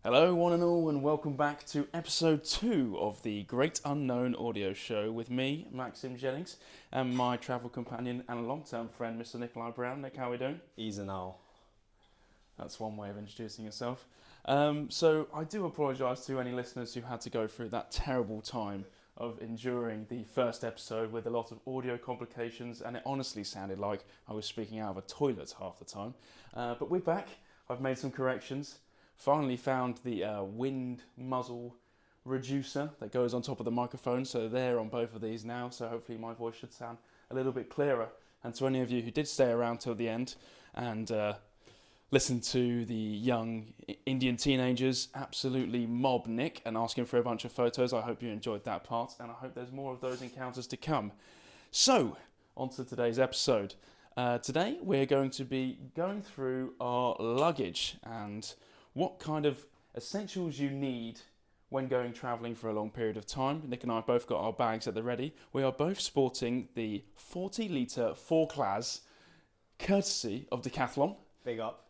Hello, one and all, and welcome back to episode 2 of the Great Unknown audio show with me, Maxim Jennings, and my travel companion and long-term friend, Mr. Nikolai Brown. Nick, how are we doing? Easy now. That's one way of introducing yourself. So I do apologise to any listeners who had to go through that terrible time of enduring the first episode with a lot of audio complications, and it honestly sounded like I was speaking out of a toilet half the time. But we're back. I've made some corrections. Finally found the wind muzzle reducer that goes on top of the microphone, so they're on both of these now, so hopefully my voice should sound a little bit clearer. And to any of you who did stay around till the end and listen to the young Indian teenagers absolutely mob Nick and ask him for a bunch of photos, I hope you enjoyed that part, and I hope there's more of those encounters to come. So, on to today's episode. Today we're going to be going through our luggage and what kind of essentials you need when going travelling for a long period of time. Nick and I have both got our bags at the ready. We are both sporting the 40-litre 4-class, courtesy of Decathlon. Big up.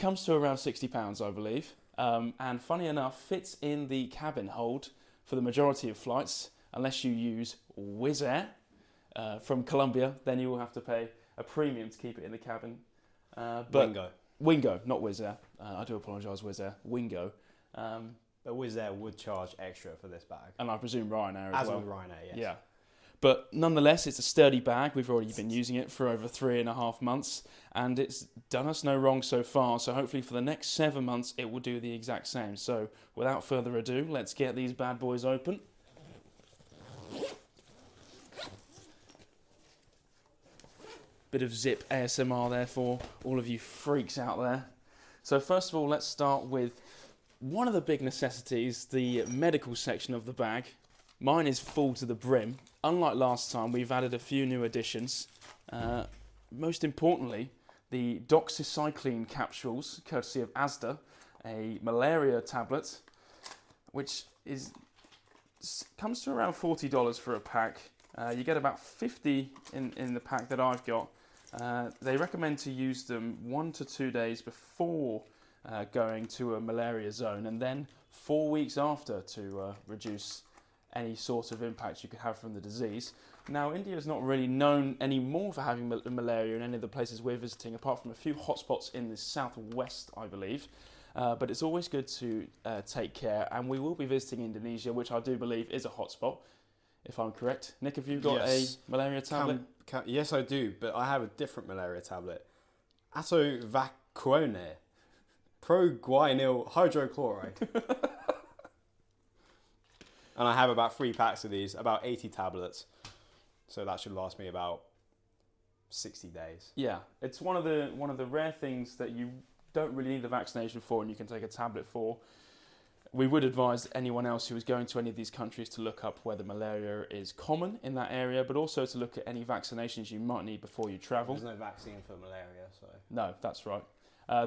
Comes to around £60, I believe. And funny enough, fits in the cabin hold for the majority of flights, unless you use Wizz Air from Colombia. Then you will have to pay a premium to keep it in the cabin. Wingo, not Wizz Air. I do apologise, Wizz Air. Wingo. But Wizz Air would charge extra for this bag. And I presume Ryanair as well. As with Ryanair, yes. Yeah. But nonetheless, it's a sturdy bag. We've already been using it for over 3.5 months. And it's done us no wrong so far. So hopefully for the next 7 months, it will do the exact same. So without further ado, let's get these bad boys open. Bit of zip ASMR there for all of you freaks out there. So first of all, let's start with one of the big necessities, the medical section of the bag. Mine is full to the brim. Unlike last time, we've added a few new additions. Most importantly, the doxycycline capsules, courtesy of Asda, a malaria tablet, which comes to around $40 for a pack. You get about 50 in the pack that I've got. They recommend to use them 1 to 2 days before going to a malaria zone, and then 4 weeks after to reduce any sort of impact you could have from the disease. Now, India is not really known anymore for having malaria in any of the places we're visiting, apart from a few hotspots in the southwest, I believe. But it's always good to take care, and we will be visiting Indonesia, which I do believe is a hotspot, if I'm correct. Nick, have you got a malaria tablet? Yes, I do, but I have a different malaria tablet. Atovaquone, proguanyl hydrochloride. And I have about 3 packs of these, about 80 tablets. So that should last me about 60 days. Yeah, it's one of the rare things that you don't really need the vaccination for, and you can take a tablet for. We would advise anyone else who is going to any of these countries to look up whether malaria is common in that area, but also to look at any vaccinations you might need before you travel. There's no vaccine for malaria, so... No, that's right.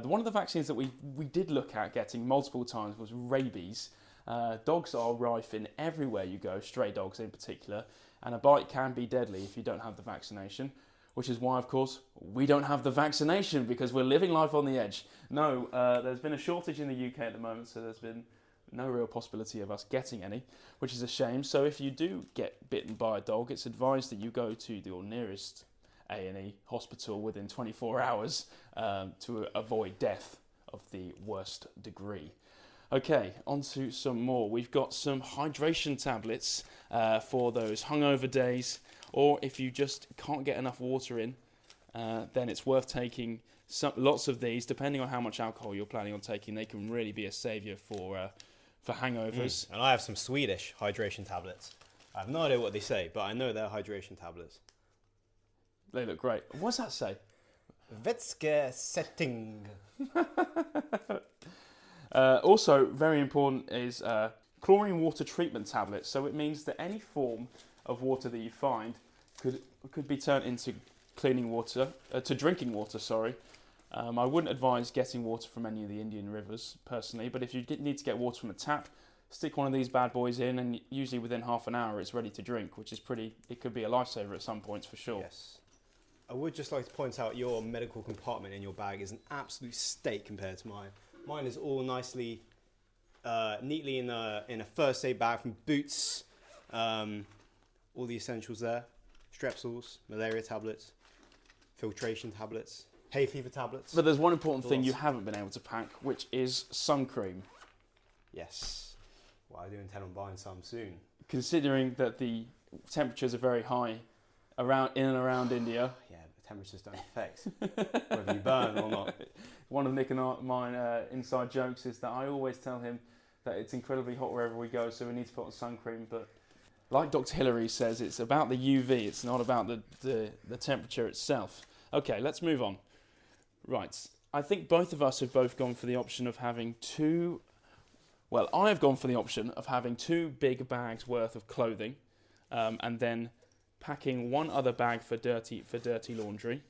One of the vaccines that we did look at getting multiple times was rabies. Dogs are rife in everywhere you go, stray dogs in particular, and a bite can be deadly if you don't have the vaccination, which is why, of course, we don't have the vaccination because we're living life on the edge. No, there's been a shortage in the UK at the moment, so there's been no real possibility of us getting any, which is a shame. So if you do get bitten by a dog, it's advised that you go to your nearest A&E hospital within 24 hours to avoid death of the worst degree. Okay, on to some more. We've got some hydration tablets for those hungover days, or if you just can't get enough water in, then it's worth taking lots of these. Depending on how much alcohol you're planning on taking, they can really be a saviour for hangovers. And I have some Swedish hydration tablets. I have no idea what they say, but I know they're hydration tablets. They look great. What does that say? Vätske setting. Also, very important is chlorine water treatment tablets. So it means that any form of water that you find could be turned into cleaning water, to drinking water, sorry. I wouldn't advise getting water from any of the Indian rivers, personally, but if you need to get water from a tap, stick one of these bad boys in, and usually within half an hour it's ready to drink, which is it could be a lifesaver at some points for sure. Yes. I would just like to point out your medical compartment in your bag is an absolute state compared to mine. Mine is all nicely neatly in a first aid bag from boots, all the essentials there, strepsils, malaria tablets, filtration tablets, hay fever tablets. But there's one important thing you haven't been able to pack, which is sun cream. Yes. Well, I do intend on buying some soon. Considering that the temperatures are very high in and around India. Yeah, the temperatures don't affect whether you burn or not. One of Nick and mine inside jokes is that I always tell him that it's incredibly hot wherever we go, so we need to put on sun cream. But like Dr. Hillary says, it's about the UV, it's not about the temperature itself. Okay, let's move on. Right, I think both of us have both gone for the option of having two... Well, I have gone for the option of having 2 big bags worth of clothing, and then packing one other bag for dirty laundry.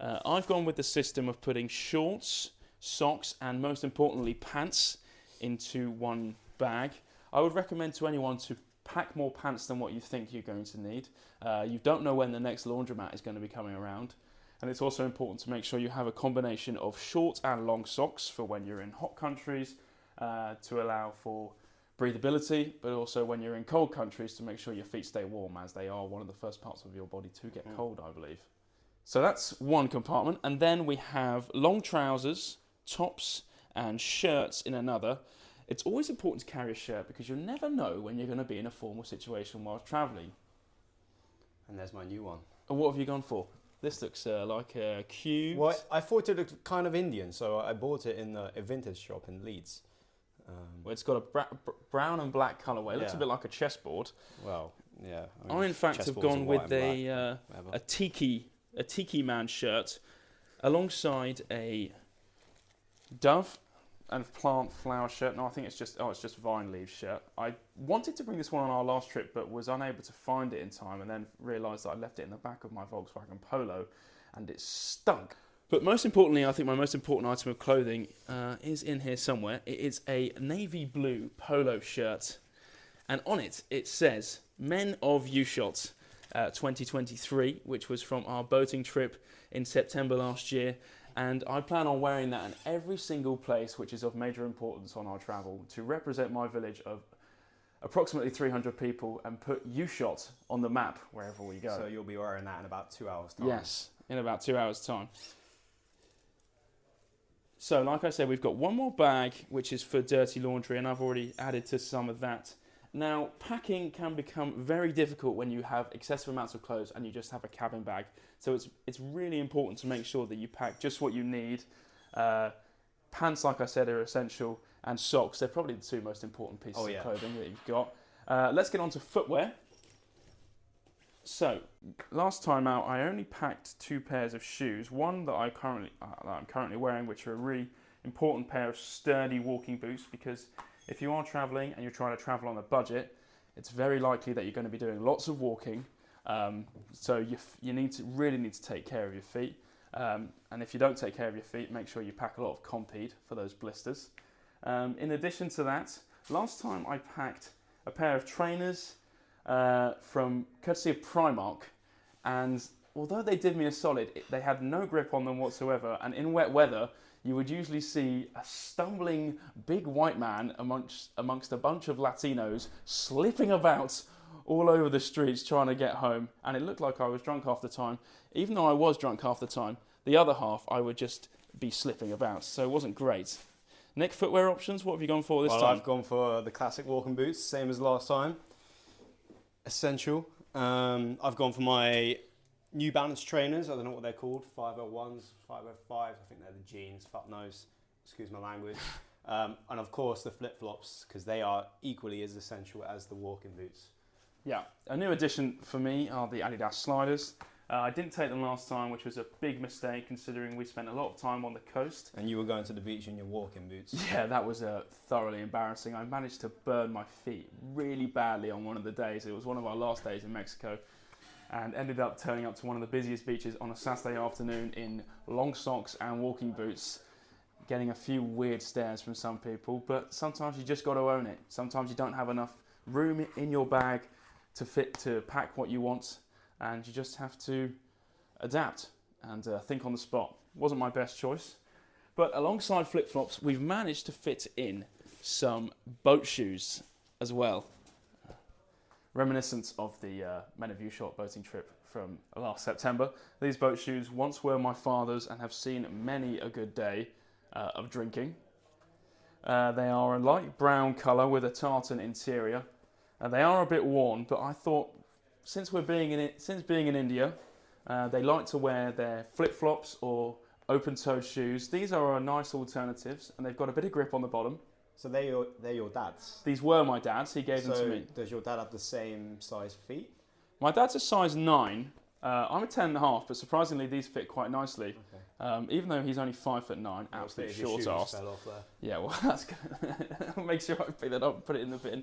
I've gone with the system of putting shorts, socks, and most importantly pants into one bag. I would recommend to anyone to pack more pants than what you think you're going to need. You don't know when the next laundromat is going to be coming around. And it's also important to make sure you have a combination of short and long socks for when you're in hot countries, to allow for breathability, but also when you're in cold countries to make sure your feet stay warm, as they are one of the first parts of your body to get cold, I believe. So that's one compartment, and then we have long trousers, tops, and shirts in another. It's always important to carry a shirt because you'll never know when you're going to be in a formal situation while travelling. And there's my new one. And what have you gone for? This looks like a cube. Well, I thought it looked kind of Indian, so I bought it in a vintage shop in Leeds. Well, it's got a brown and black colourway. It looks a bit like a chessboard. Well, yeah. I in fact have gone with a tiki man shirt alongside a dove and plant flower shirt. No, I think it's just vine leaf shirt. I wanted to bring this one on our last trip, but was unable to find it in time, and then realised that I left it in the back of my Volkswagen Polo, and it stunk. But most importantly, I think my most important item of clothing is in here somewhere. It is a navy blue polo shirt, and on it says Men of U-Shot 2023, which was from our boating trip in September last year. And I plan on wearing that in every single place which is of major importance on our travel to represent my village of approximately 300 people and put U-Shot on the map wherever we go. So you'll be wearing that in about 2 hours' time? Yes, in about 2 hours' time. So, like I said, we've got one more bag which is for dirty laundry, and I've already added to some of that. Now, packing can become very difficult when you have excessive amounts of clothes and you just have a cabin bag. So it's really important to make sure that you pack just what you need. Pants, like I said, are essential, and socks. They're probably the 2 most important pieces of clothing that you've got. Let's get on to footwear. So, last time out, I only packed 2 pairs of shoes. One that I'm currently wearing, which are a really important pair of sturdy walking boots, because if you are travelling and you're trying to travel on a budget, it's very likely that you're going to be doing lots of walking. So you really need to take care of your feet. And if you don't take care of your feet, make sure you pack a lot of Compeed for those blisters. In addition to that, last time I packed a pair of trainers from courtesy of Primark, and although they did me a solid, they had no grip on them whatsoever, and in wet weather you would usually see a stumbling big white man amongst a bunch of Latinos slipping about all over the streets trying to get home, and it looked like I was drunk half the time. Even though I was drunk half the time, the other half I would just be slipping about, so it wasn't great. Nick, footwear options, what have you gone for this time? I've gone for the classic walking boots, same as last time. Essential. I've gone for my New Balance trainers. I don't know what they're called. 501s, 505s. I think they're the jeans. Fuck knows. Excuse my language. And of course the flip-flops, because they are equally as essential as the walking boots. Yeah. A new addition for me are the Adidas sliders. I didn't take them last time, which was a big mistake considering we spent a lot of time on the coast. And you were going to the beach in your walking boots. Yeah, that was thoroughly embarrassing. I managed to burn my feet really badly on one of the days. It was one of our last days in Mexico, and ended up turning up to one of the busiest beaches on a Saturday afternoon in long socks and walking boots, getting a few weird stares from some people. But sometimes you just got to own it. Sometimes you don't have enough room in your bag to pack what you want, and you just have to adapt and think on the spot. Wasn't my best choice, but alongside flip-flops we've managed to fit in some boat shoes as well. Reminiscent of the Men of You short boating trip from last September. These boat shoes once were my father's and have seen many a good day of drinking. They are a light brown colour with a tartan interior. They are a bit worn, but I thought since being in India, they like to wear their flip-flops or open-toed shoes. These are nice alternatives, and they've got a bit of grip on the bottom. So they're your dad's? These were my dad's. He gave them to me. Does your dad have the same size feet? My dad's a size 9. I'm a 10.5, but surprisingly these fit quite nicely. Okay. Even though he's only 5'9", absolute short ass. Fell off there. Yeah, well, that's good. I'll make sure I pick that up and put it in the bin.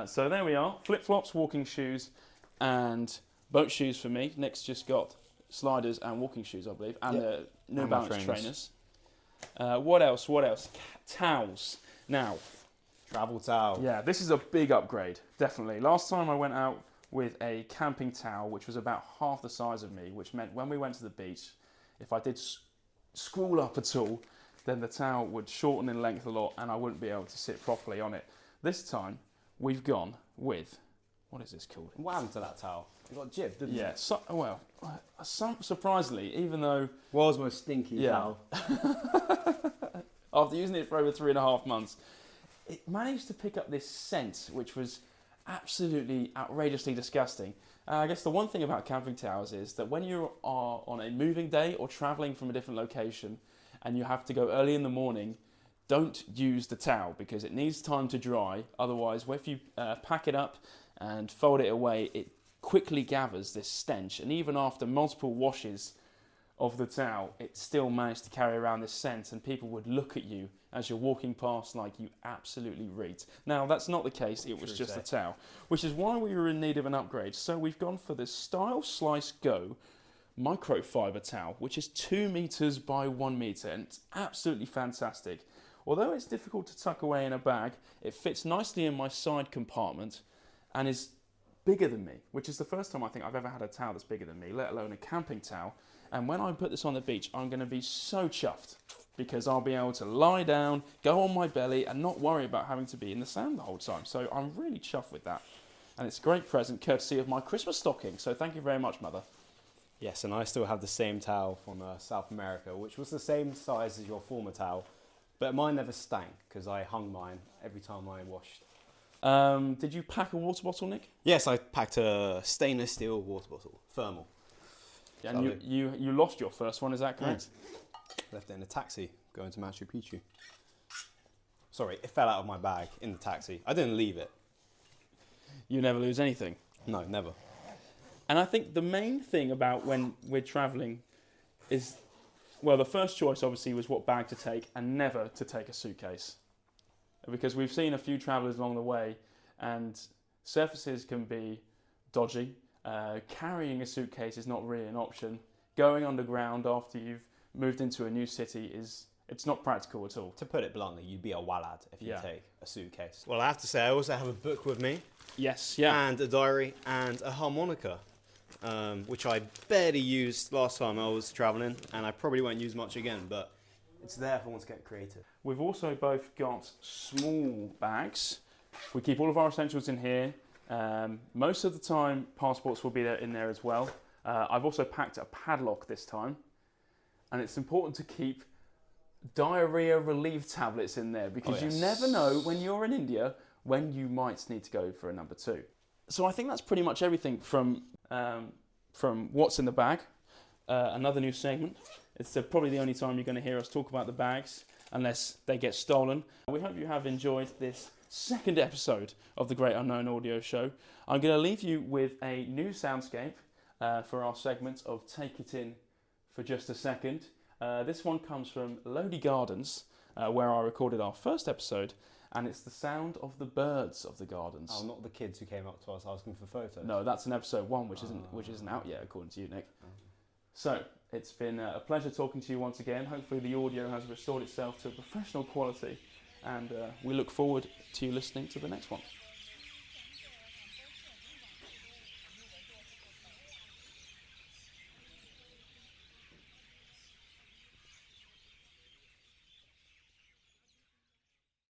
So there we are. Flip-flops, walking shoes, and boat shoes for me. Nick's just got sliders and walking shoes, I believe, and the New Balance trainers. What else? Towels. Now, travel towel. Yeah, this is a big upgrade, definitely. Last time I went out with a camping towel, which was about half the size of me, which meant when we went to the beach, if I did scroll up at all, then the towel would shorten in length a lot and I wouldn't be able to sit properly on it. This time, we've gone with, what is this called? What happened to that towel? It got jibbed, didn't it? Yeah, surprisingly, even though... World's most stinky towel. After using it for over 3.5 months, it managed to pick up this scent, which was absolutely outrageously disgusting. I guess the one thing about camping towels is that when you are on a moving day or travelling from a different location and you have to go early in the morning, don't use the towel because it needs time to dry. Otherwise, if you pack it up and fold it away, it quickly gathers this stench. And even after multiple washes of the towel, it still managed to carry around this scent, and people would look at you as you're walking past like you absolutely reeked. Now, that's not the case, it was just a towel, which is why we were in need of an upgrade. So we've gone for this Style Slice Go microfiber towel, which is 2 meters by 1 meter, and it's absolutely fantastic. Although it's difficult to tuck away in a bag, it fits nicely in my side compartment and is bigger than me, which is the first time I think I've ever had a towel that's bigger than me, let alone a camping towel. And when I put this on the beach, I'm going to be so chuffed because I'll be able to lie down, go on my belly, and not worry about having to be in the sand the whole time. So I'm really chuffed with that. And it's a great present, courtesy of my Christmas stocking. So thank you very much, Mother. Yes, and I still have the same towel from South America, which was the same size as your former towel. But mine never stank because I hung mine every time I washed. Did you pack a water bottle, Nick? Yes, I packed a stainless steel water bottle, thermal. And you lost your first one, is that correct? Yeah. Left it in a taxi going to Machu Picchu. Sorry, it fell out of my bag in the taxi. I didn't leave it. You never lose anything? No, never. And I think the main thing about when we're travelling is, well, the first choice obviously was what bag to take and never to take a suitcase. Because we've seen a few travellers along the way and surfaces can be dodgy. Carrying a suitcase is not really an option. Going underground after you've moved into a new city it's not practical at all. To put it bluntly, you'd be a wallad if you take a suitcase. Well, I have to say, I also have a book with me. Yes, yeah. And a diary and a harmonica, which I barely used last time I was travelling, and I probably won't use much again, but it's there if I want to get creative. We've also both got small bags. We keep all of our essentials in here. Most of the time, passports will be in there as well. I've also packed a padlock this time, and it's important to keep diarrhea relief tablets in there because you never know when you're in India when you might need to go for a number 2. So I think that's pretty much everything from what's in the bag. Another new segment. It's probably the only time you're going to hear us talk about the bags unless they get stolen. We hope you have enjoyed this second episode of the Great Unknown Audio Show. I'm going to leave you with a new soundscape for our segment of Take It In for Just a Second. This one comes from Lodi Gardens, where I recorded our first episode, and it's the sound of the birds of the gardens. Oh, not the kids who came up to us asking for photos. No, that's in episode 1, which isn't out yet, according to you, Nick. So, it's been a pleasure talking to you once again. Hopefully the audio has restored itself to professional quality, and we look forward to you listening to the next one.